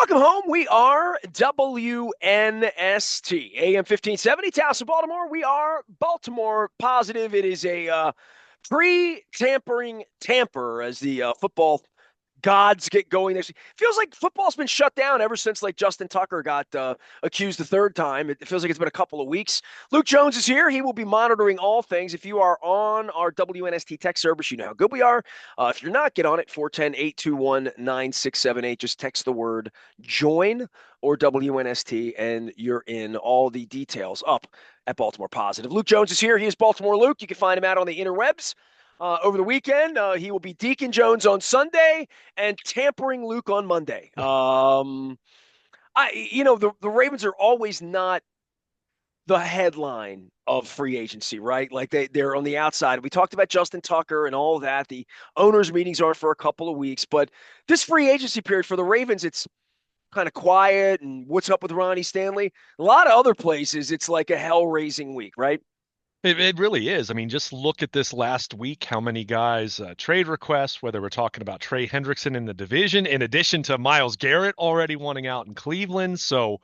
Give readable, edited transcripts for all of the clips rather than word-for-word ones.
Welcome home. We are WNST, AM 1570, Towson, Baltimore. We are Baltimore positive. It is a pre-tampering tamper as the football gods get going. It feels like football's been shut down ever since like Justin Tucker got accused the third time. It feels like it's been a couple of weeks. Luke Jones is here. He will be monitoring all things. If you are on our WNST tech service, you know how good we are. If you're not, get on it, 410-821-9678. Just text the word join or WNST, and you're in. All the details up at Baltimore Positive. Luke Jones is here. He is Baltimore Luke. You can find him out on the interwebs. Over the weekend, he will be Deacon Jones on Sunday and Tampering Luke on Monday. The Ravens are always not the headline of free agency, right? Like they're on the outside. We talked about Justin Tucker and all of that. The owners' meetings aren't for a couple of weeks, but this free agency period for the Ravens, it's kind of quiet. And what's up with Ronnie Stanley? A lot of other places, it's like a hell-raising week, right? It really is. I mean, just look at this last week, how many guys trade requests, whether we're talking about Trey Hendrickson in the division, in addition to Myles Garrett already wanting out in Cleveland. So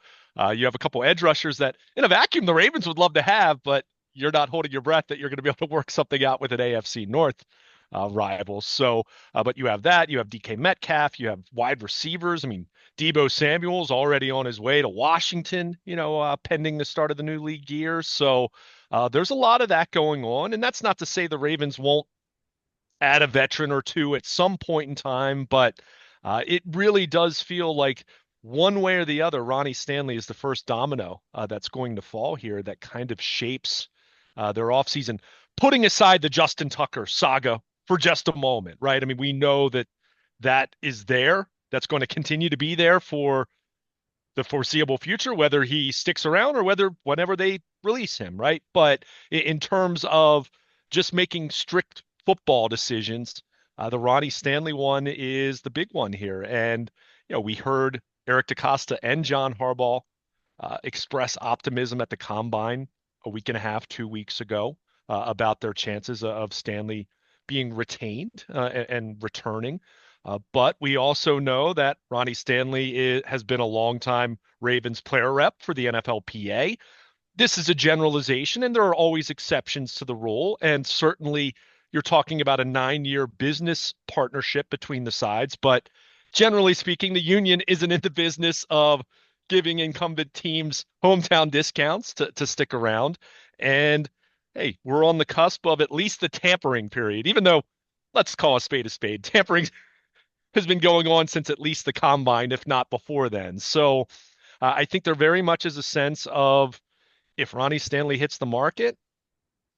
you have a couple edge rushers that in a vacuum the Ravens would love to have, but you're not holding your breath that you're going to be able to work something out with an AFC North rival. So, but you have that. You have DK Metcalf. You have wide receivers. I mean, Debo Samuel's already on his way to Washington, pending the start of the new league year. So, there's a lot of that going on, and that's not to say the Ravens won't add a veteran or two at some point in time, but it really does feel like one way or the other, Ronnie Stanley is the first domino that's going to fall here that kind of shapes their offseason, putting aside the Justin Tucker saga for just a moment, right? I mean, we know that that is there. That's going to continue to be there for the foreseeable future, whether he sticks around or whenever they release him, right? But in terms of just making strict football decisions, the Ronnie Stanley one is the big one here. And, we heard Eric DeCosta and John Harbaugh express optimism at the combine a week and a half, 2 weeks ago about their chances of Stanley being retained and returning. But we also know that Ronnie Stanley has been a longtime Ravens player rep for the NFLPA. This is a generalization, and there are always exceptions to the rule. And certainly, you're talking about a 9-year business partnership between the sides. But generally speaking, the union isn't in the business of giving incumbent teams hometown discounts to stick around. And hey, we're on the cusp of at least the tampering period, even though let's call a spade a spade. Tampering has been going on since at least the combine, if not before then. So I think there very much is a sense of if Ronnie Stanley hits the market,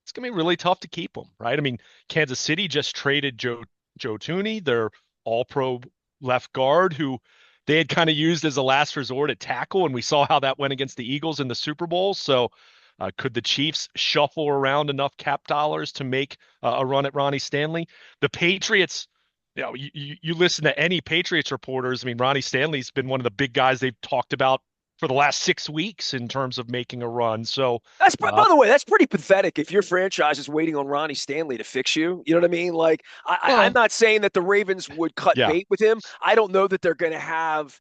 it's going to be really tough to keep him, right? I mean, Kansas City just traded Joe Tooney, their all-pro left guard, who they had kind of used as a last resort at tackle, and we saw how that went against the Eagles in the Super Bowl. So could the Chiefs shuffle around enough cap dollars to make a run at Ronnie Stanley? The Patriots, you listen to any Patriots reporters. I mean, Ronnie Stanley's been one of the big guys they've talked about for the last 6 weeks in terms of making a run. So, By the way, that's pretty pathetic if your franchise is waiting on Ronnie Stanley to fix you. You know what I mean? Like, I'm well, not saying that the Ravens would cut yeah, bait with him. I don't know that they're going to have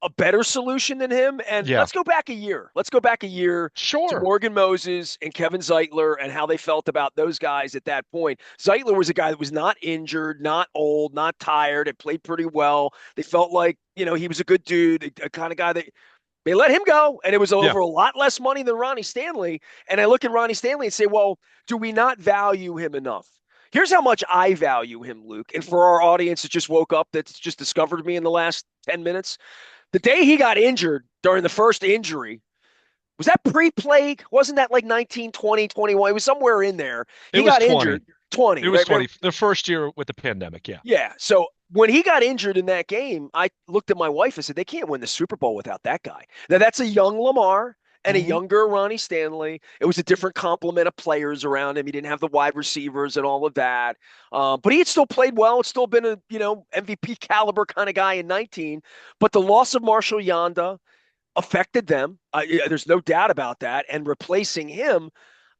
a better solution than him. And yeah, let's go back a year. Let's go back a year to sure. Morgan Moses and Kevin Zeitler and how they felt about those guys at that point. Zeitler was a guy that was not injured, not old, not tired, and played pretty well. They felt like, he was a good dude, a kind of guy that they let him go, and it was Yeah. over a lot less money than Ronnie Stanley. And I look at Ronnie Stanley and say, well, do we not value him enough? Here's how much I value him, Luke. And for our audience that just woke up, that's just discovered me in the last 10 minutes, the day he got injured during the first injury, was that pre-plague? Wasn't that like 19, 20, 21? It was somewhere in there. It He was got 20. injured, 20, It was right? 20. The first year with the pandemic. Yeah. Yeah. So when he got injured in that game, I looked at my wife and said, they can't win the Super Bowl without that guy. Now, that's a young Lamar and a Hmm. younger Ronnie Stanley. It was a different complement of players around him. He didn't have the wide receivers and all of that. But he had still played well. It's still been a, MVP caliber kind of guy in 19. But the loss of Marshall Yanda affected them. There's no doubt about that. And replacing him,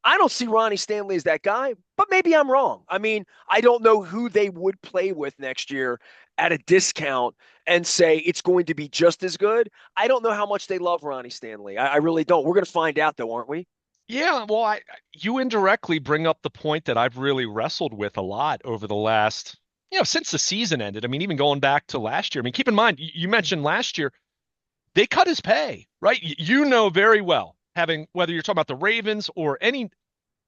I don't see Ronnie Stanley as that guy, but maybe I'm wrong. I mean, I don't know who they would play with next year at a discount and say it's going to be just as good. I don't know how much they love Ronnie Stanley. I really don't. We're going to find out, though, aren't we? Yeah, well, you indirectly bring up the point that I've really wrestled with a lot over the last, since the season ended. I mean, even going back to last year. I mean, keep in mind, you mentioned last year they cut his pay, right? You know very well, having whether you're talking about the Ravens or any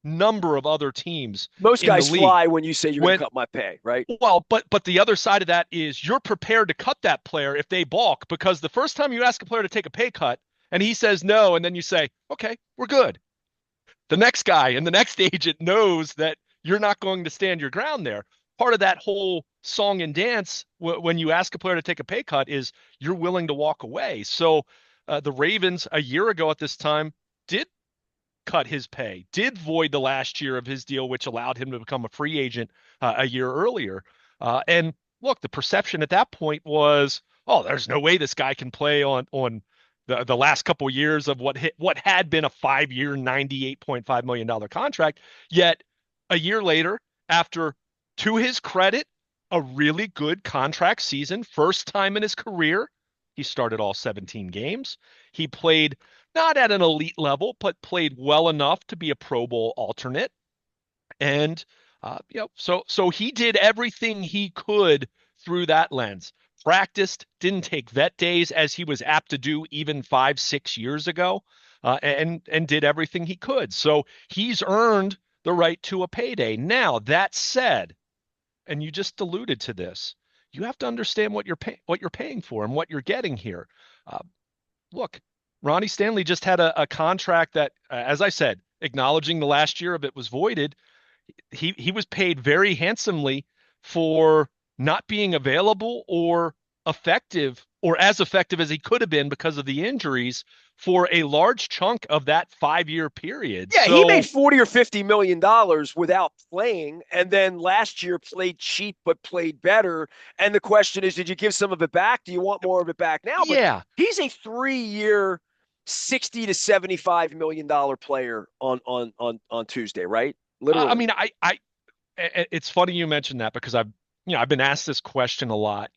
number of other teams Most in the guys league. fly when you say you're going to When cut my pay, right? Well, but the other side of that is you're prepared to cut that player if they balk because the first time you ask a player to take a pay cut and he says no, and then you say, okay, we're good. The next guy and the next agent knows that you're not going to stand your ground there. Part of that whole song and dance when you ask a player to take a pay cut is you're willing to walk away. So the Ravens a year ago at this time did cut his pay, did void the last year of his deal, which allowed him to become a free agent a year earlier. And look, the perception at that point was, oh, there's no way this guy can play on the last couple of years of what had been a 5 year, $98.5 million contract. Yet a year later, after, to his credit, a really good contract season, first time in his career, he started all 17 games. He played not at an elite level, but played well enough to be a Pro Bowl alternate. And so he did everything he could through that lens. Practiced, didn't take vet days as he was apt to do even 5, 6 years ago, and did everything he could. So he's earned the right to a payday. Now that said, and you just alluded to this, you have to understand what you're paying for and what you're getting here. Uh, Look, Ronnie Stanley just had a contract that, as I said, acknowledging the last year of it was voided. He was paid very handsomely for not being available or effective or as effective as he could have been because of the injuries for a large chunk of that 5 year period. Yeah, he made So 40 or $50 million without playing, and then last year played cheap but played better. And the question is, did you give some of it back? Do you want more of it back now? But yeah, he's a 3 year, $60 to $75 million player on Tuesday, right? I Literally. mean, it's funny you mentioned that because I've been asked this question a lot.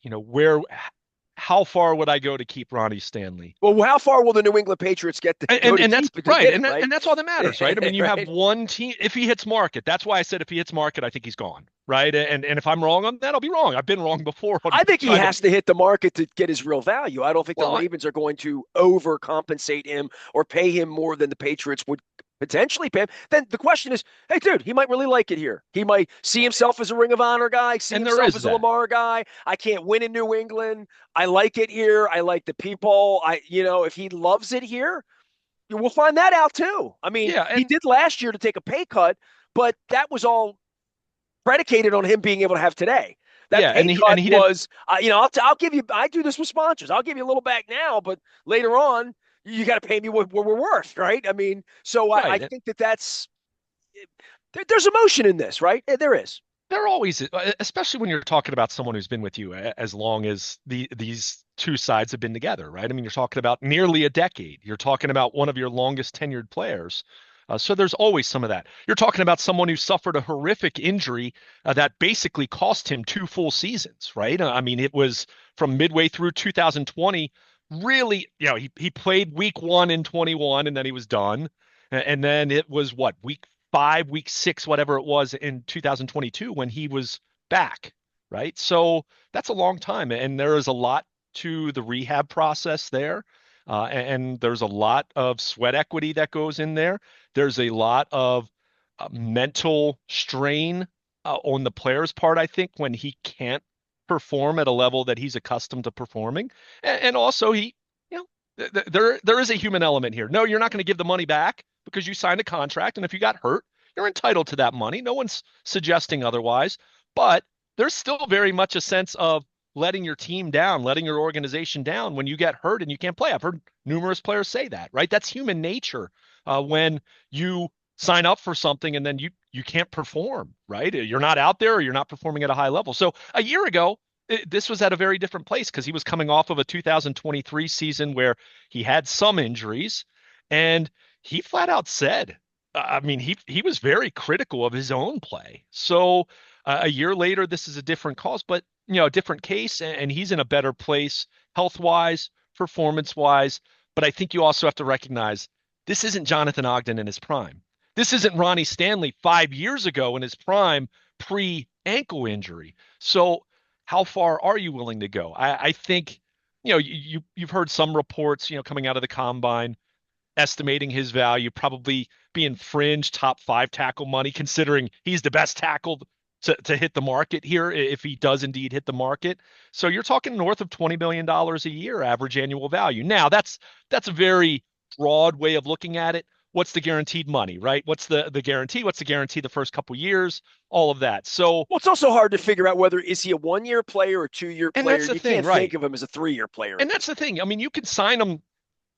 How far would I go to keep Ronnie Stanley? Well, how far will the New England Patriots get to And, go and to and that's keep it to right, get it, and right? that's all that matters, right? I mean, you have Right. one team. If he hits market, that's why I said if he hits market, I think he's gone, right? And if I'm wrong on that, I'll be wrong. I've been wrong before on I think he trying to. has to hit the market to get his real value. I don't think the Well, Ravens are going to overcompensate him or pay him more than the Patriots would potentially pay him. Then the question is, hey, dude, he might really like it here. He might see himself as a Ring of Honor guy, see and there himself is as a that. Lamar guy. I can't win in New England. I like it here. I like the people. If he loves it here, we'll find that out too. I mean, Yeah, he and did last year to take a pay cut, but that was all predicated on him being able to have today. That yeah, pay and cut he didn't. was, I'll give you. I do this with sponsors. I'll give you a little back now, but later on, you got to pay me what we're worth, right? I mean, so I Right. think that's there's emotion in this, right? There is. They're always, especially when you're talking about someone who's been with you as long as these two sides have been together, right? I mean, you're talking about nearly a decade. You're talking about one of your longest tenured players. So there's always some of that. You're talking about someone who suffered a horrific injury that basically cost him 2 full seasons, right? I mean, it was from midway through 2020. Really, he played week 1 in 21 and then he was done. And then it was what, week 5, week 6, whatever it was in 2022 when he was back, right? So that's a long time. And there is a lot to the rehab process there. And there's a lot of sweat equity that goes in there. There's a lot of mental strain on the player's part, I think, when he can't perform at a level that he's accustomed to performing. And also, there is a human element here. No, you're not going to give the money back because you signed a contract. And if you got hurt, you're entitled to that money. No one's suggesting otherwise. But there's still very much a sense of letting your team down, letting your organization down when you get hurt and you can't play. I've heard numerous players say that, right? That's human nature when you sign up for something and then you can't perform, right? You're not out there or you're not performing at a high level. So a year ago, this was at a very different place because he was coming off of a 2023 season where he had some injuries and he flat out said, I mean, he was very critical of his own play. So A year later, this is a different cause, but a different case, and he's in a better place health wise, performance wise. But I think you also have to recognize this isn't Jonathan Ogden in his prime. This isn't Ronnie Stanley 5 years ago in his prime pre ankle injury. So how far are you willing to go? I think, you've heard some reports, coming out of the combine estimating his value probably being fringe top five tackle money, considering he's the best tackle to hit the market here if he does indeed hit the market. So you're talking north of $20 million a year average annual value. Now that's a very broad way of looking at it. What's the guaranteed money, right? What's the guarantee? What's the guarantee the first couple years? All of that. So, Well, it's also hard to figure out whether is he a 1 year player or 2 year and player. that's the You thing, can't right? think of him as a 3 year player And at that's this the point. thing. I mean, you could sign him.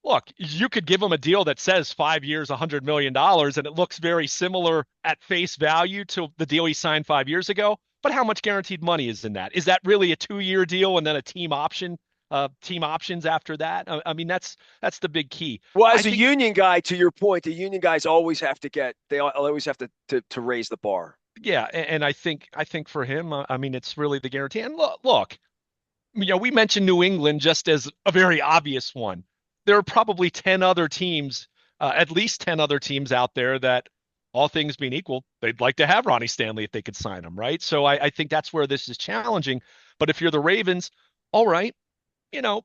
Look, you could give him a deal that says 5 years, $100 million, and it looks very similar at face value to the deal he signed 5 years ago. But how much guaranteed money is in that? Is that really a 2 year deal and then a team options after that? I mean, that's the big key. Well, I as a think, union guy, to your point, the union guys always have to get they always have to raise the bar. yeah, and I think for him, I mean, it's really the guarantee. And look, we mentioned New England just as a very obvious one. There are probably 10 other teams, at least 10 other teams out there that, all things being equal, they'd like to have Ronnie Stanley if they could sign him, right? So I think that's where this is challenging. But if you're the Ravens, all right,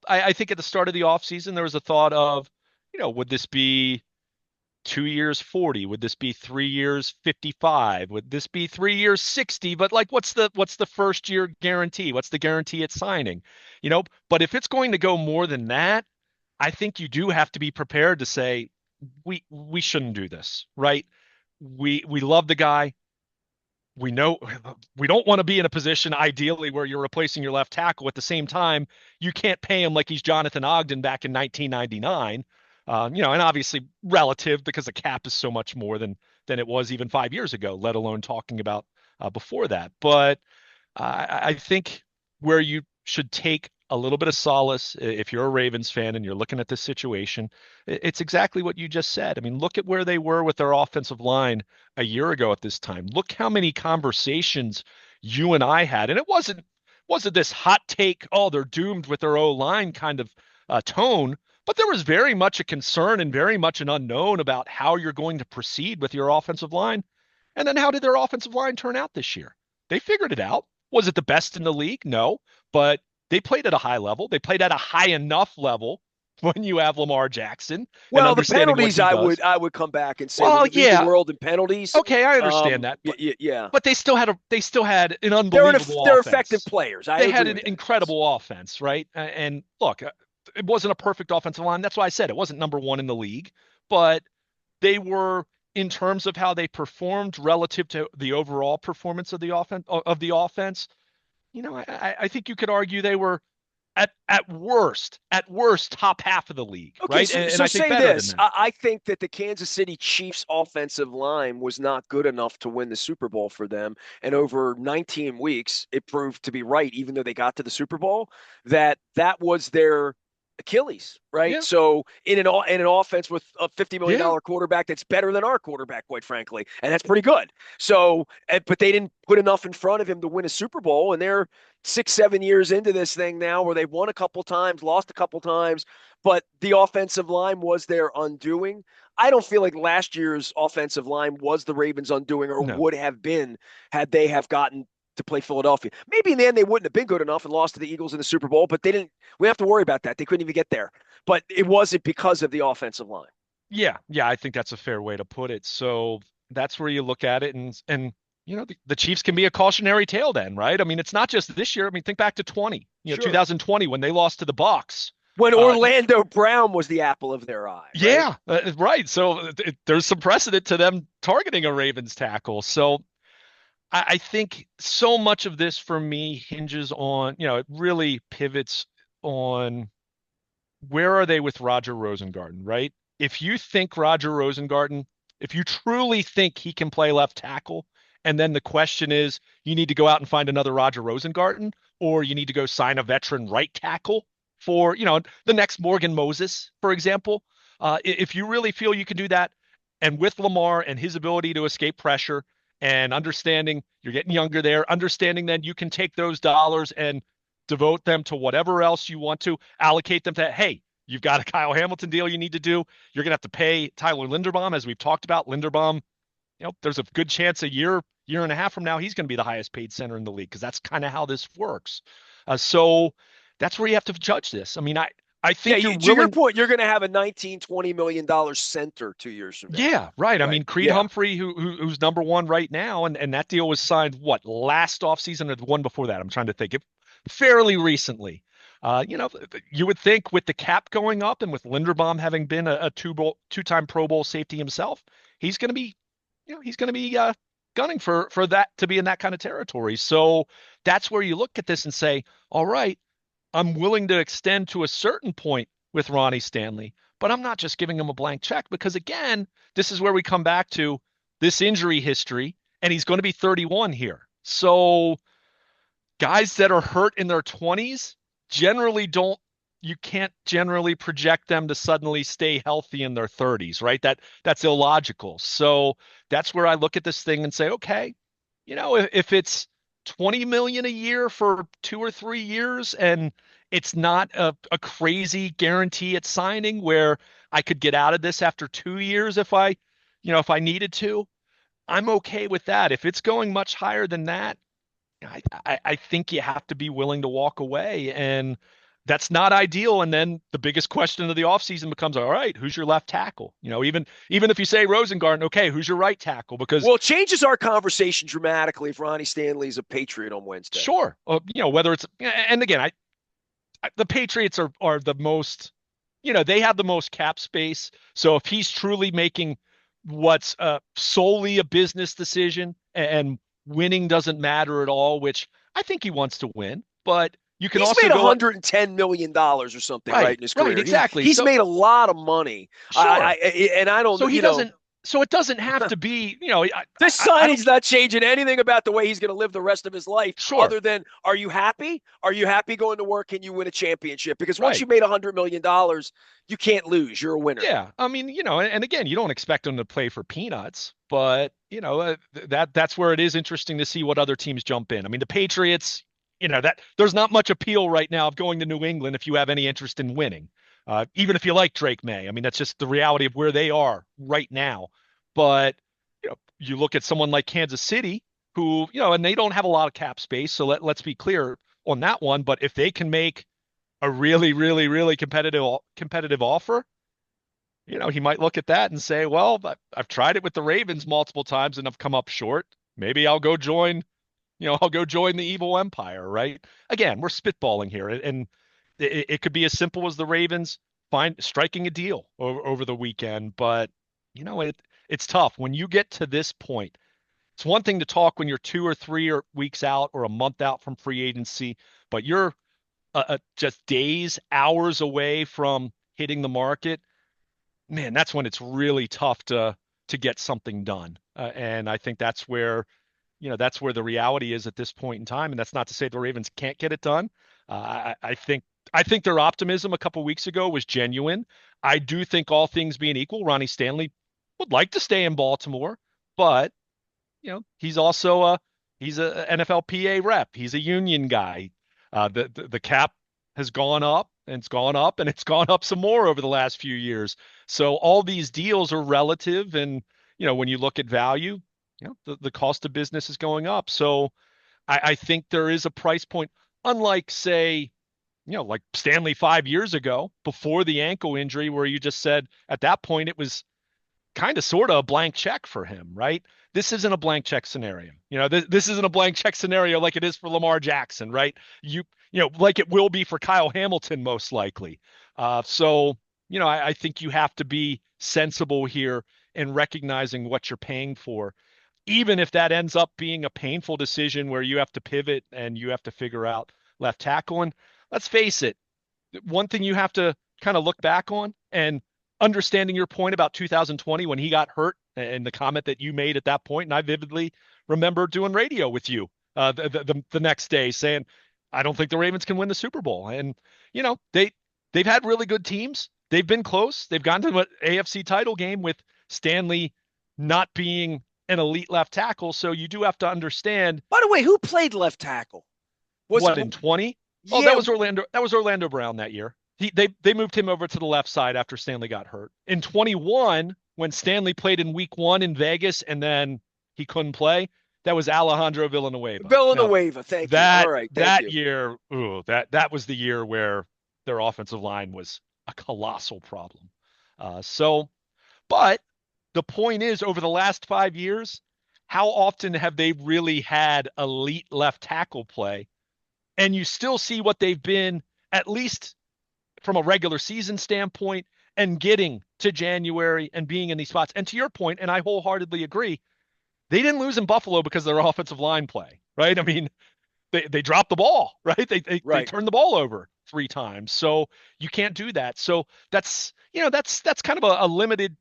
I think at the start of the offseason, there was a thought of, would this be 2 years 40? Would this be 3 years 55? Would this be 3 years 60? But like, what's the first year guarantee? What's the guarantee at signing? But if it's going to go more than that, I think you do have to be prepared to say we shouldn't do this, right? We love the guy. We know we don't want to be in a position ideally where you're replacing your left tackle at the same time. You can't pay him like he's Jonathan Ogden back in 1999. And obviously relative because the cap is so much more than it was even 5 years ago, let alone talking about before that. But I think where you should take a little bit of solace if you're a Ravens fan and you're looking at this situation, it's exactly what you just said. I mean, look at where they were with their offensive line a year ago at this time. Look how many conversations you and I had, and it wasn't this hot take, oh, they're doomed with their O line kind of tone, but there was very much a concern and very much an unknown about how you're going to proceed with your offensive line. And then how did their offensive line turn out this year? They figured it out. Was it the best in the league? No, but they played at a high level. They played at a high enough level when you have Lamar Jackson and Well, the understanding what penalties, he does. I would come back and say when Well, you lead the yeah, world in penalties, okay, I understand that, yeah, but they still had an unbelievable they're effective offense. players. I They had agree an with that. Yes. incredible offense, right? And look, it wasn't a perfect offensive line. That's why I said it wasn't number one in the league, but they were in terms of how they performed relative to the overall performance of the offense. I think you could argue they were at worst top half of the league, Okay, right? so And I think say better than this. that. I think that the Kansas City Chiefs offensive line was not good enough to win the Super Bowl for them. And over 19 weeks, it proved to be right, even though they got to the Super Bowl, that was their Achilles, right? Yeah, So in an offense with a $50 yeah, million quarterback that's better than our quarterback, quite frankly, and that's pretty good. So, but they didn't put enough in front of him to win a Super Bowl, and they're 6, 7 years into this thing now, where they've won a couple times, lost a couple times, but the offensive line was their undoing. I don't feel like last year's offensive line was the Ravens' undoing, or no. would have been had they have gotten to play Philadelphia. Maybe in the end they wouldn't have been good enough and lost to the Eagles in the Super Bowl, but they didn't. We have to worry about that. They couldn't even get there. But it wasn't because of the offensive line. Yeah, yeah, I think that's a fair way to put it. So that's where you look at it, and the Chiefs can be a cautionary tale then, right? I mean, it's not just this year. I mean, think back to Sure. 2020 when they lost to the Bucks. When Uh, Orlando Brown was the apple of their eye, right? yeah, right. So there's some precedent to them targeting a Ravens tackle. So I think so much of this for me hinges on, it really pivots on where are they with Roger Rosengarten, right? If you think Roger Rosengarten, if you truly think he can play left tackle, and then the question is, you need to go out and find another Roger Rosengarten, or you need to go sign a veteran right tackle for, the next Morgan Moses, for example. If you really feel you can do that, and with Lamar and his ability to escape pressure and understanding you're getting younger there, understanding that you can take those dollars and devote them to whatever else you want to, allocate them to, hey, you've got a Kyle Hamilton deal you need to do. You're going to have to pay Tyler Linderbaum, as we've talked about. Linderbaum, there's a good chance a year and a half from now, he's going to be the highest paid center in the league because that's kind of how this works. So that's where you have to judge this. I mean, I Yeah, think you're to your willing. point, you're going to have a 19, $20 million center 2 years from now. Yeah, right. I Right. mean, Creed Yeah. Humphrey, who's number one right now, and that deal was signed what, last offseason or the one before that? I'm trying to think. It fairly recently. You would think with the cap going up and with Linderbaum having been a two-time Pro Bowl safety himself, he's going to be, he's going to be gunning for that to be in that kind of territory. So that's where you look at this and say, all right, I'm willing to extend to a certain point with Ronnie Stanley, but I'm not just giving him a blank check because, again, this is where we come back to this injury history, and he's going to be 31 here. So guys that are hurt in their 20s generally don't, you can't generally project them to suddenly stay healthy in their 30s, right? That's illogical. So that's where I look at this thing and say, okay, if it's 20 million a year for 2 or 3 years and it's not a crazy guarantee at signing where I could get out of this after 2 years if I needed to, I'm okay with that. If it's going much higher than that, I think you have to be willing to walk away, and that's not ideal. And then the biggest question of the offseason becomes, all right, who's your left tackle? Even if you say Rosengarten, okay, who's your right tackle? Because Well, it changes our conversation dramatically if Ronnie Stanley's a Patriot on Wednesday. sure, whether it's, and again, the Patriots are the most, they have the most cap space. So if he's truly making what's solely a business decision and winning doesn't matter at all, which I think he wants to win, but you can He's also made go up. $110 million or something, right, Right, in his right, career. exactly. He's So made a lot of money. sure. And I So don't, he doesn't, so it doesn't have to be, this I don't, signing's not changing anything about the way he's going to live the rest of his life, sure. other than, are you happy? Are you happy going to work? Can you win a championship? Because once Right. you made $100 million, you can't lose. You're a winner. Yeah, I mean, and again, you don't expect him to play for peanuts, but that's where it is interesting to see what other teams jump in. I mean, the Patriots, that there's not much appeal right now of going to New England if you have any interest in winning, even if you like Drake May. I mean, that's just the reality of where they are right now. But you look at someone like Kansas City, who and they don't have a lot of cap space, so let's be clear on that one. But if they can make a really, really, really competitive offer, he might look at that and say, well, I've tried it with the Ravens multiple times and I've come up short. Maybe I'll go join the evil empire, right? Again, we're spitballing here, and it could be as simple as the Ravens striking a deal over the weekend, but it's tough when you get to this point. It's one thing to talk when you're 2 or 3 weeks out or a month out from free agency, but you're just days, hours away from hitting the market. Man, that's when it's really tough to get something done. And I think that's where the reality is at this point in time. And that's not to say the Ravens can't get it done. I think their optimism a couple weeks ago was genuine. I do think all things being equal, Ronnie Stanley would like to stay in Baltimore, but he's also he's a NFLPA rep. He's a union guy. The cap has gone up and it's gone up and it's gone up some more over the last few years. So all these deals are relative, and when you look at value, the cost of business is going up. So I think there is a price point, unlike say, like Stanley 5 years ago before the ankle injury, where you just said at that point it was kind of sort of a blank check for him, right? This isn't a blank check scenario. This isn't a blank check scenario like it is for Lamar Jackson, right? Like it will be for Kyle Hamilton most likely. So I think you have to be sensible here in recognizing what you're paying for, even if that ends up being a painful decision where you have to pivot and you have to figure out left tackle. And let's face it, one thing you have to kind of look back on, and understanding your point about 2020 when he got hurt and the comment that you made at that point, and I vividly remember doing radio with you the next day saying, I don't think the Ravens can win the Super Bowl. And they've had really good teams. They've been close. They've gotten to an AFC title game with Stanley not being an elite left tackle. So you do have to understand By the way, who played left tackle? Was what in 20. Oh, yeah, That was Orlando Brown that year. They moved him over to the left side after Stanley got hurt. In 21, when Stanley played in week 1 in Vegas and then he couldn't play, that was Alejandro Villanueva. Now, Villanueva. Thank you. All right, thank that you. year, ooh, that was the year where their offensive line was a colossal problem. So, but the point is, over the last 5 years, how often have they really had elite left tackle play? And you still see what they've been, at least from a regular season standpoint, and getting to January and being in these spots. And to your point, and I wholeheartedly agree, they didn't lose in Buffalo because of their offensive line play, right? I mean, they dropped the ball, right? They Right. turned the ball over 3 times. So you can't do that. So that's kind of a limited,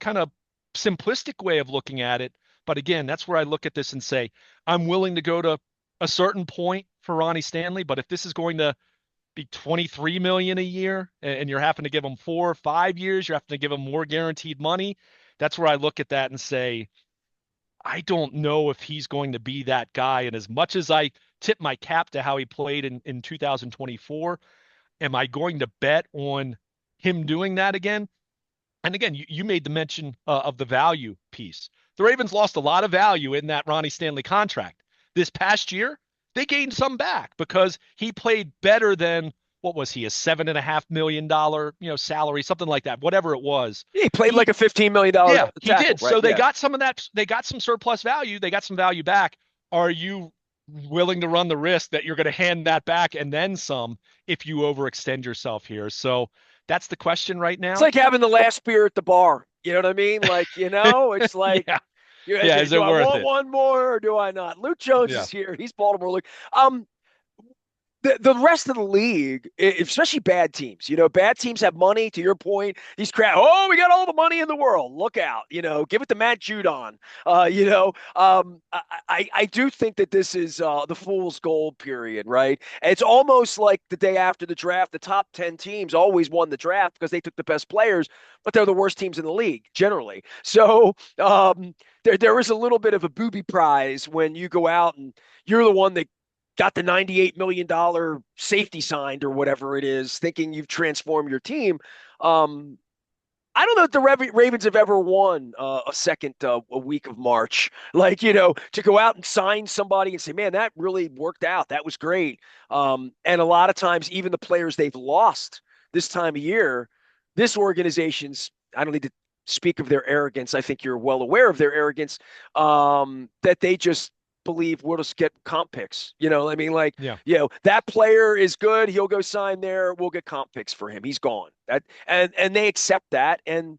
kind of simplistic way of looking at it. But again, that's where I look at this and say, I'm willing to go to a certain point for Ronnie Stanley, but if this is going to be 23 million a year and you're having to give him 4 or 5 years, you're having to give him more guaranteed money. That's where I look at that and say, I don't know if he's going to be that guy. And as much as I tip my cap to how he played in 2024, am I going to bet on him doing that again? And again, you made the mention of the value piece. The Ravens lost a lot of value in that Ronnie Stanley contract. This past year, they gained some back because he played better than what was he, a $7.5 million salary, something like that, whatever it was. Yeah, he played like He a $15 million Yeah, he tackle, did. right? So they Yeah. got some of that. They got some surplus value. They got some value back. Are you willing to run the risk that you're going to hand that back and then some if you overextend yourself here? So that's the question right It's now. like having the last beer at the bar. You know what I mean? Like, it's like, Yeah. Yeah. Is do it I worth want it? one more or do I not? Luke Jones Yeah. is here. He's Baltimore. Luke. The rest of the league, especially bad teams, bad teams have money. To your point, these crap. Oh, we got all the money in the world. Look out, give it to Matt Judon. I do think that this is the fool's gold period, right? And it's almost like the day after the draft. The top 10 teams always won the draft because they took the best players, but they're the worst teams in the league generally. So there is a little bit of a booby prize when you go out and you're the one that got the $98 million safety signed or whatever it is, thinking you've transformed your team. Um, I don't know if the Ravens have ever won a second a week of March. Like, to go out and sign somebody and say, man, that really worked out. That was great. And a lot of times, even the players they've lost this time of year, this organization's, I don't need to speak of their arrogance. I think you're well aware of their arrogance, that they just believe we'll just get comp picks. I mean, like, Yeah. that player is good. He'll go sign there. We'll get comp picks for him. He's gone. And they accept that. And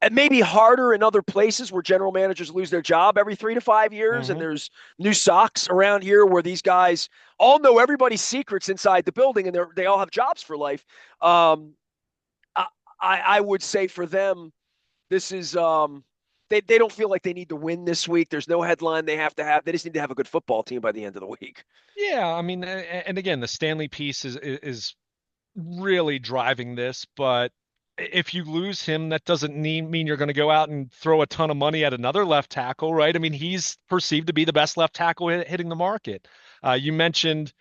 it may be harder in other places where general managers lose their job every 3 to 5 years. And Hmm. there's new socks around here where these guys all know everybody's secrets inside the building and they all have jobs for life. Um, I, I would say for them, this is they don't feel like they need to win this week. There's no headline they have to have. They just need to have a good football team by the end of the week. Yeah. I mean, and again, the Stanley piece is really driving this, but if you lose him, that doesn't mean you're going to go out and throw a ton of money at another left tackle, right? I mean, he's perceived to be the best left tackle hitting the market. You mentioned,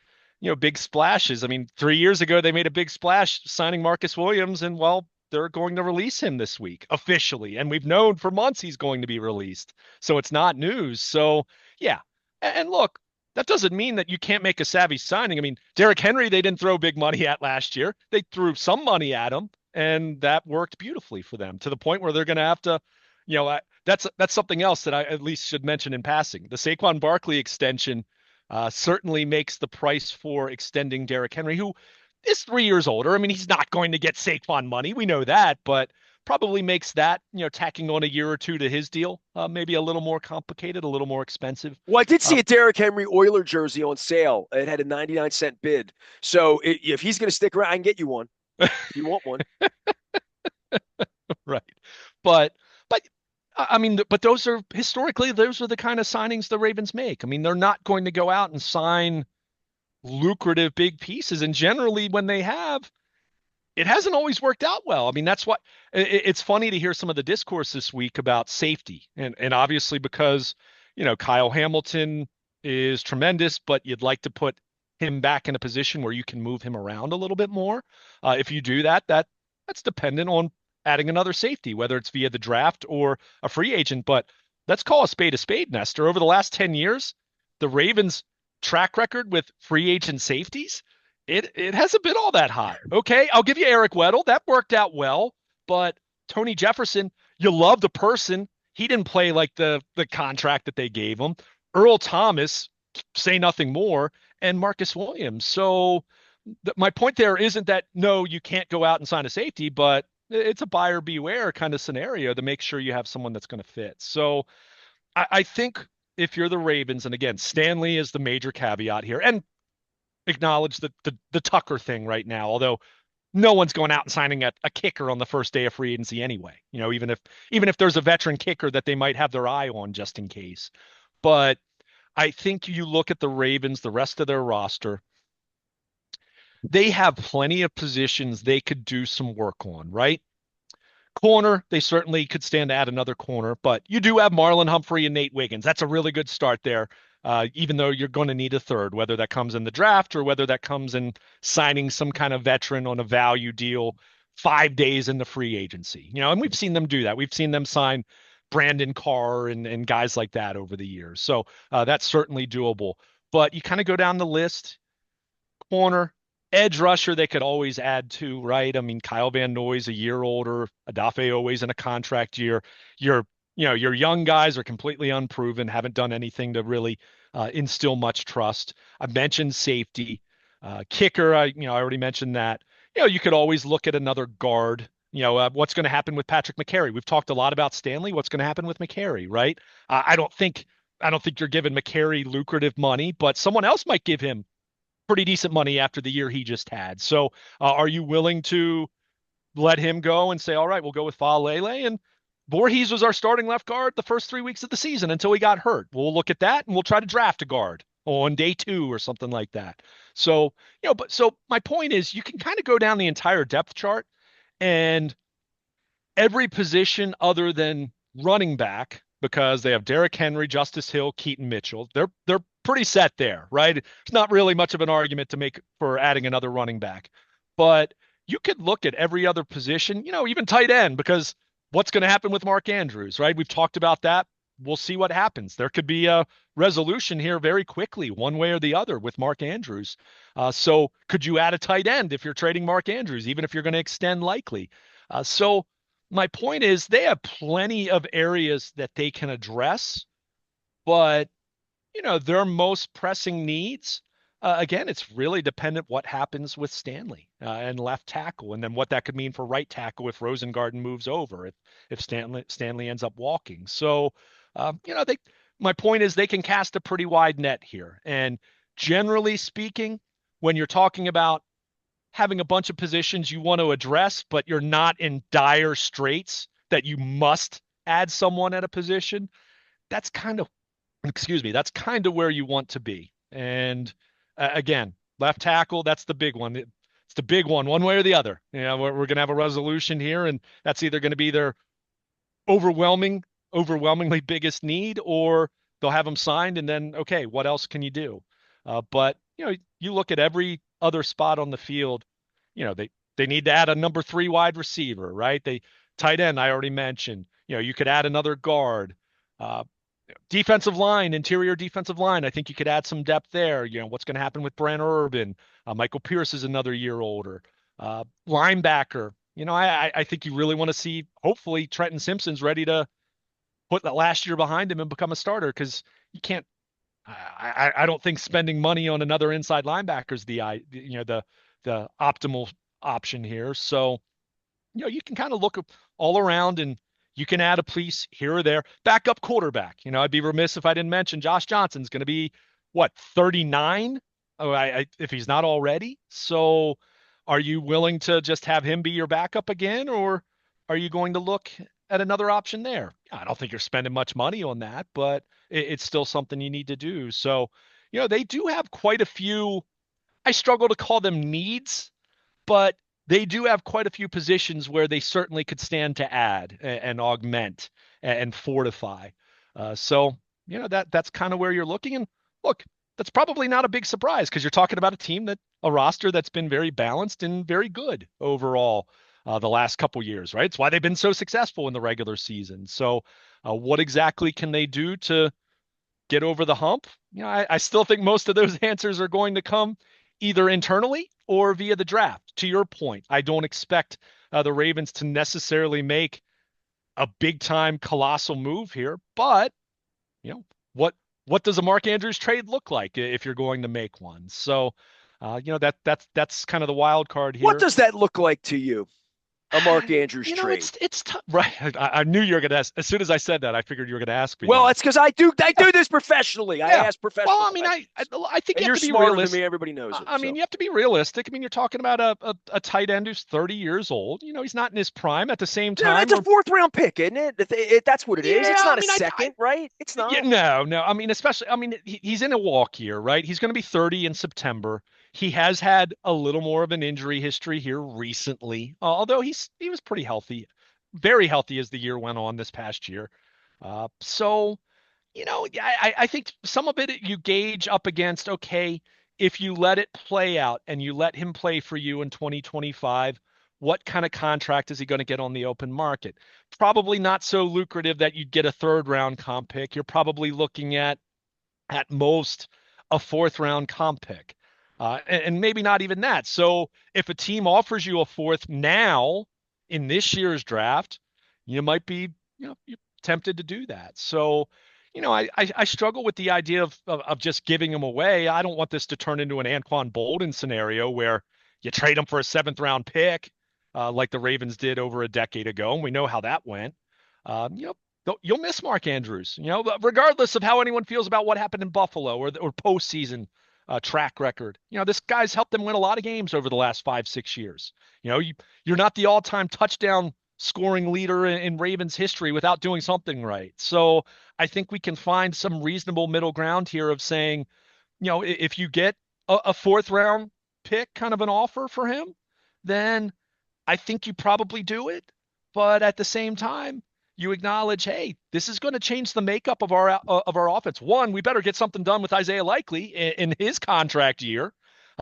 big splashes. I mean, 3 years ago, they made a big splash signing Marcus Williams, and well, they're going to release him this week officially. And we've known for months he's going to be released. So it's not news. So, yeah. And look, that doesn't mean that you can't make a savvy signing. I mean, Derrick Henry, they didn't throw big money at last year. They threw some money at him, and that worked beautifully for them to the point where they're going to have to, that's something else that I at least should mention in passing. The Saquon Barkley extension certainly makes the price for extending Derrick Henry, who is 3 years older. I mean, he's not going to get Saquon money. We know that, but probably makes that, tacking on a year or two to his deal, maybe a little more complicated, a little more expensive. Well, I did Uh, see a Derrick Henry Oiler jersey on sale. It had a 99-cent bid. So if he's going to stick around, I can get you one if you want one. right. But I mean, but those are historically, those are the kind of signings the Ravens make. I mean, they're not going to go out and sign lucrative big pieces. And generally, when they have, it hasn't always worked out well. I mean, that's what it's funny to hear some of the discourse this week about safety. And obviously because, Kyle Hamilton is tremendous, but you'd like to put him back in a position where you can move him around a little bit more. If you do that, that's dependent on adding another safety, whether it's via the draft or a free agent. But let's call a spade, Nestor. Over the last 10 years, the Ravens track record with free agent safeties, it hasn't been all that hot. Okay, I'll give you Eric Weddle. That worked out well, but Tony Jefferson, you love the person. He didn't play like the contract that they gave him. Earl Thomas, say nothing more, and Marcus Williams. So my point there isn't that no, you can't go out and sign a safety, but it's a buyer beware kind of scenario to make sure you have someone that's going to fit. So I think if you're the Ravens, and again, Stanley is the major caveat here, and acknowledge the Tucker thing right now, although no one's going out and signing a kicker on the first day of free agency anyway. Even if there's a veteran kicker that they might have their eye on just in case. But I think you look at the Ravens, the rest of their roster, they have plenty of positions they could do some work on, right? Corner, they certainly could stand to add another corner, but you do have Marlon Humphrey and Nate Wiggins. That's a really good start there, even though you're going to need a third, whether that comes in the draft or whether that comes in signing some kind of veteran on a value deal 5 days into free agency. And we've seen them do that. We've seen them sign Brandon Carr and guys like that over the years. So that's certainly doable. But you kind of go down the list, corner, edge rusher they could always add to, right? I mean, Kyle Van Noy's a year older, Adafe always in a contract year. Your your young guys are completely unproven, haven't done anything to really instill much trust. I mentioned safety, kicker. I already mentioned that. You could always look at another guard. What's going to happen with Patrick McCary? We've talked a lot about Stanley. What's going to happen with McCary, right? I don't think you're giving McCary lucrative money, but someone else might give him pretty decent money after the year he just had. So, are you willing to let him go and say, all right, we'll go with Falele? And Voorhees was our starting left guard the first 3 weeks of the season until he got hurt. We'll look at that and we'll try to draft a guard on day 2 or something like that. So, my point is you can kind of go down the entire depth chart and every position other than running back, because they have Derrick Henry, Justice Hill, Keaton Mitchell. They're pretty set there, right? It's not really much of an argument to make for adding another running back. But you could look at every other position, even tight end, because what's going to happen with Mark Andrews, right? We've talked about that. We'll see what happens. There could be a resolution here very quickly, one way or the other, with Mark Andrews. So could you add a tight end if you're trading Mark Andrews, even if you're going to extend likely? So my point is they have plenty of areas that they can address, but their most pressing needs, again, it's really dependent what happens with Stanley and left tackle, and then what that could mean for right tackle if Rosengarten moves over, if Stanley ends up walking. So, they my point is they can cast a pretty wide net here. And generally speaking, when you're talking about having a bunch of positions you want to address, but you're not in dire straits that you must add someone at a position, that's kind of that's kind of where you want to be. And again, left tackle, that's the big one. It's the big one way or the other. We're going to have a resolution here, and that's either going to be their overwhelmingly biggest need, or they'll have them signed, and then okay, what else can you do? But you look at every other spot on the field. They need to add a number 3 wide receiver, right? They tight end, I already mentioned. You could add another guard. Defensive line, interior defensive line. I think you could add some depth there. What's going to happen with Brant Urban? Michael Pierce is another year older. Linebacker. I think you really want to see, hopefully, Trenton Simpson's ready to put that last year behind him and become a starter, because you can't. I don't think spending money on another inside linebacker is the optimal option here. So you can kind of look all around and you can add a piece here or there. Backup quarterback. I'd be remiss if I didn't mention Josh Johnson's going to be, what, 39? Oh, if he's not already. So are you willing to just have him be your backup again, or are you going to look at another option there? I don't think you're spending much money on that, but it's still something you need to do. So, they do have quite a few. I struggle to call them needs, but they do have quite a few positions where they certainly could stand to add and augment and fortify. So, that's kind of where you're looking. And look, that's probably not a big surprise because you're talking about a roster that's been very balanced and very good overall the last couple years, right? It's why they've been so successful in the regular season. So, what exactly can they do to get over the hump? I still think most of those answers are going to come either internally or via the draft. To your point, I don't expect the Ravens to necessarily make a big time colossal move here, but you know what what does a Mark Andrews trade look like if you're going to make one? So, that's kind of the wild card What here. does that look like to you, a Mark Andrews trade? It's tough, right? I knew you were going to ask. As soon as I said that, I figured you were going to ask me Well, that. that's because I do this professionally. I Yeah. ask Well, professional I mean, questions, I think and you have you're to be smarter than me. realistic. Everybody knows it. I mean, So you have to be realistic. I mean, you're talking about a tight end who's 30 years old. He's not in his prime. At the same yeah, time, it's a fourth round pick, isn't it? That's what it is. It's yeah, I not a mean, second, right? It's yeah, not. no. I mean, especially, I mean, he's in a walk year, right? He's going to be 30 in September. He has had a little more of an injury history here recently, although he was pretty healthy, very healthy as the year went on this past year. So. Yeah, I think some of it you gauge up against, okay, if you let it play out and you let him play for you in 2025, what kind of contract is he going to get on the open market? Probably not so lucrative that you'd get a third round comp pick. You're probably looking at most a fourth round comp pick, and maybe not even that. So if a team offers you a fourth now in this year's draft, you might be you're tempted to do that. So I struggle with the idea of just giving him away. I don't want this to turn into an Anquan Bolden scenario where you trade him for a seventh round pick, like the Ravens did over a decade ago, and we know how that went. You'll miss Mark Andrews, regardless of how anyone feels about what happened in Buffalo or postseason track record. This guy's helped them win a lot of games over the last 5, 6 years. You're not the all-time touchdown scoring leader in Ravens history without doing something right. So I think we can find some reasonable middle ground here of saying, if you get a fourth round pick, kind of an offer for him, then I think you probably do it. But at the same time, you acknowledge, hey, this is going to change the makeup of our offense. One, we better get something done with Isaiah Likely in his contract year,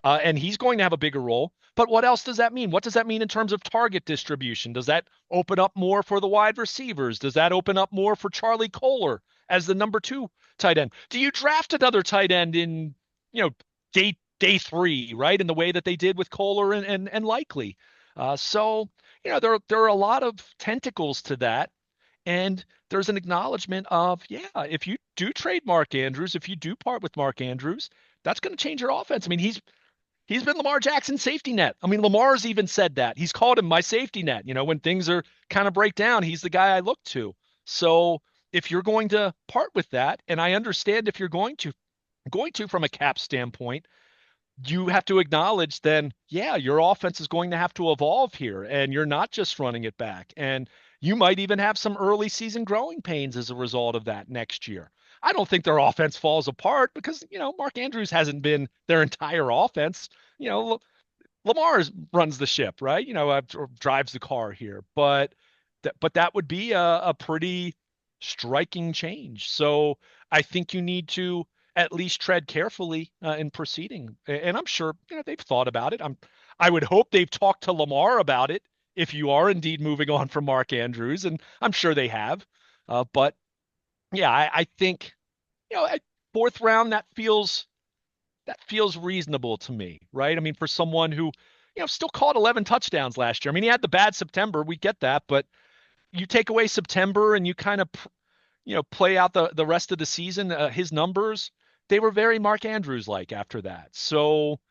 and he's going to have a bigger role. But what else does that mean? What does that mean in terms of target distribution? Does that open up more for the wide receivers? Does that open up more for Charlie Kohler as the number two tight end? Do you draft another tight end in, day three, right? In the way that they did with Kohler and Likely. So, there are a lot of tentacles to that. And there's an acknowledgement of, yeah, if you do trade Mark Andrews, if you do part with Mark Andrews, that's going to change your offense. I mean, he's been Lamar Jackson's safety net. I mean, Lamar's even said that. He's called him my safety net. When things are kind of break down, he's the guy I look to. So if you're going to part with that, and I understand if you're going to from a cap standpoint, you have to acknowledge then, yeah, your offense is going to have to evolve here, and you're not just running it back. And you might even have some early season growing pains as a result of that next year. I don't think their offense falls apart because, Mark Andrews hasn't been their entire offense. Lamar runs the ship, right? Or drives the car here, but that would be a pretty striking change. So I think you need to at least tread carefully in proceeding. And I'm sure they've thought about it. I would hope they've talked to Lamar about it if you are indeed moving on from Mark Andrews, and I'm sure they have. But yeah, I think at fourth round that feels reasonable to me, right? I mean, for someone who still caught 11 touchdowns last year. I mean, he had the bad September, we get that, but you take away September and you kind of play out the rest of the season, his numbers, they were very Mark Andrews like after that. So,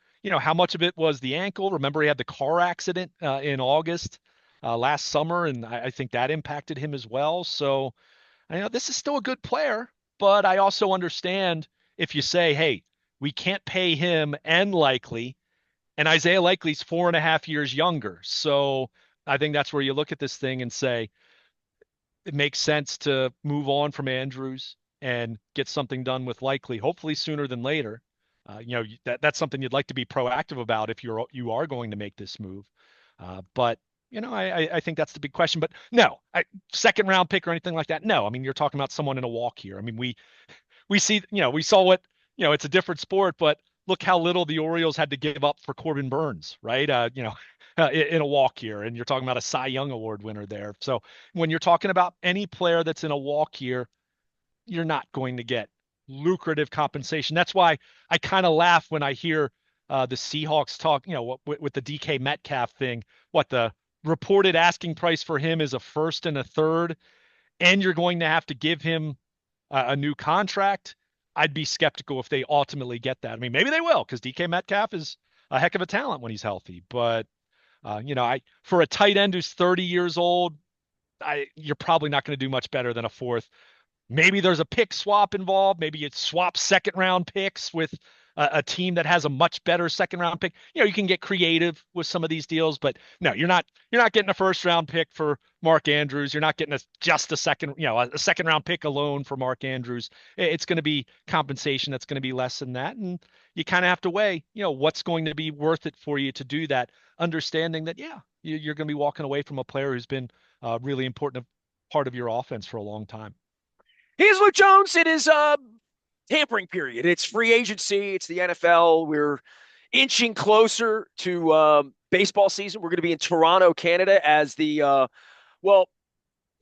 how much of it was the ankle? Remember, he had the car accident in August last summer, and I think that impacted him as well. So, I know this is still a good player, but I also understand if you say, hey, we can't pay him and Likely, and Isaiah Likely's 4.5 years younger. So I think that's where you look at this thing and say, it makes sense to move on from Andrews and get something done with Likely, hopefully sooner than later. That's something you'd like to be proactive about if you are going to make this move. But I think that's the big question. But no, second round pick or anything like that. No, I mean, you're talking about someone in a walk here. I mean, we see, we saw what, it's a different sport, but look how little the Orioles had to give up for Corbin Burns, right? In a walk here, and you're talking about a Cy Young Award winner there. So when you're talking about any player that's in a walk here, you're not going to get lucrative compensation. That's why I kind of laugh when I hear the Seahawks talk, with the DK Metcalf thing. What the reported asking price for him is a first and a third, and you're going to have to give him a new contract. I'd be skeptical if they ultimately get that. I mean, maybe they will because DK Metcalf is a heck of a talent when he's healthy. But I for a tight end who's 30 years old, you're probably not going to do much better than a fourth. Maybe there's a pick swap involved. Maybe you swap second round picks with a team that has a much better second round pick. You can get creative with some of these deals, but no, you're not getting a first round pick for Mark Andrews. You're not getting just a second, a second round pick alone for Mark Andrews. It's going to be compensation that's going to be less than that, and you kind of have to weigh, what's going to be worth it for you to do that, understanding that you're going to be walking away from a player who's been a really important part of your offense for a long time. Here's Luke Jones. It is tampering period. It's free agency. It's the NFL. We're inching closer to baseball season. We're going to be in Toronto, Canada, as well,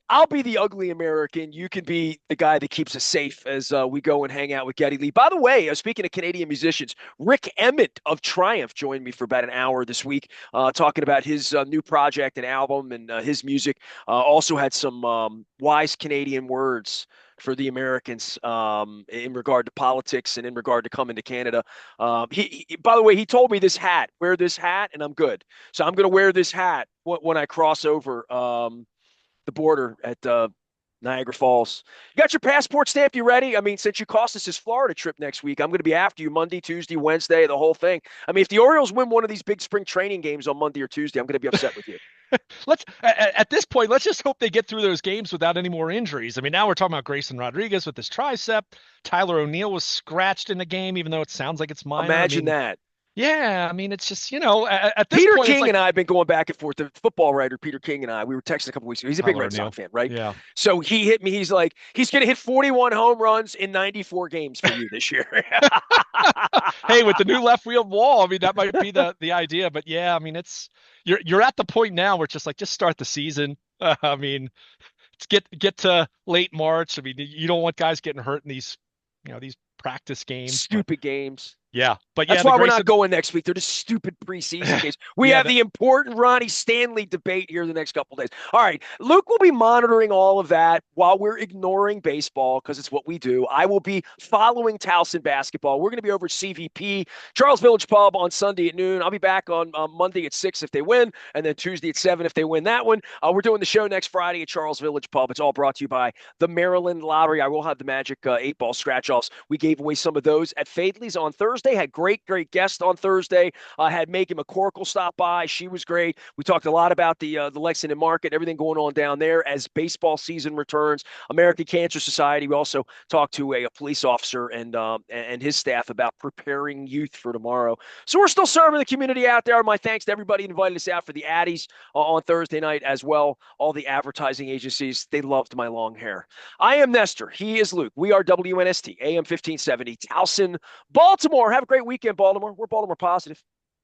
I'll be the ugly American. You can be the guy that keeps us safe as we go and hang out with Geddy Lee. By the way, speaking of Canadian musicians, Rick Emmett of Triumph joined me for about an hour this week, talking about his new project and album and his music. Also had some wise Canadian words for the Americans in regard to politics and in regard to coming to Canada. By the way, he told me this hat, wear this hat, and I'm good. So I'm going to wear this hat when I cross over. The border at Niagara Falls. You got your passport stamp? You ready? I mean, since you cost us this Florida trip next week, I'm going to be after you Monday, Tuesday, Wednesday, the whole thing. I mean, if the Orioles win one of these big spring training games on Monday or Tuesday, I'm going to be upset with you. Let's at this point, let's just hope they get through those games without any more injuries. I mean, now we're talking about Grayson Rodriguez with his tricep. Tyler O'Neill was scratched in the game, even though it sounds like it's minor. Imagine that. Yeah, I mean, it's just, at this Peter point, King and I have been going back and forth. The football writer, Peter King and I, we were texting a couple weeks ago. He's a big Tyler Red O'Neill. Sox fan, right? Yeah. So he hit me. He's like, he's going to hit 41 home runs in 94 games for you this year. Hey, with the new left field wall, I mean, that might be the idea. But yeah, I mean, you're at the point now where it's just like, just start the season. I mean, get to late March. I mean, you don't want guys getting hurt in these practice games. Stupid games. Yeah, but That's why we're not going next week. They're just stupid preseason games. We have the important Ronnie Stanley debate here the next couple of days. All right, Luke will be monitoring all of that while we're ignoring baseball because it's what we do. I will be following Towson basketball. We're going to be over at CVP, Charles Village Pub on Sunday at noon. I'll be back on Monday at 6 if they win, and then Tuesday at 7 if they win that one. We're doing the show next Friday at Charles Village Pub. It's all brought to you by the Maryland Lottery. I will have the Magic 8-ball scratch-offs. We gave away some of those at Fadley's on Thursday. Had great guest on Thursday. Had Megan McCorkle stop by. She was great. We talked a lot about the Lexington market, everything going on down there as baseball season returns. American Cancer Society. We also talked to a police officer and his staff about preparing youth for tomorrow. So we're still serving the community out there. My thanks to everybody who invited us out for the Addies on Thursday night as well. All the advertising agencies, they loved my long hair. I am Nestor. He is Luke. We are WNST, AM 1570, Towson, Baltimore. Have a great weekend, Baltimore. We're Baltimore positive.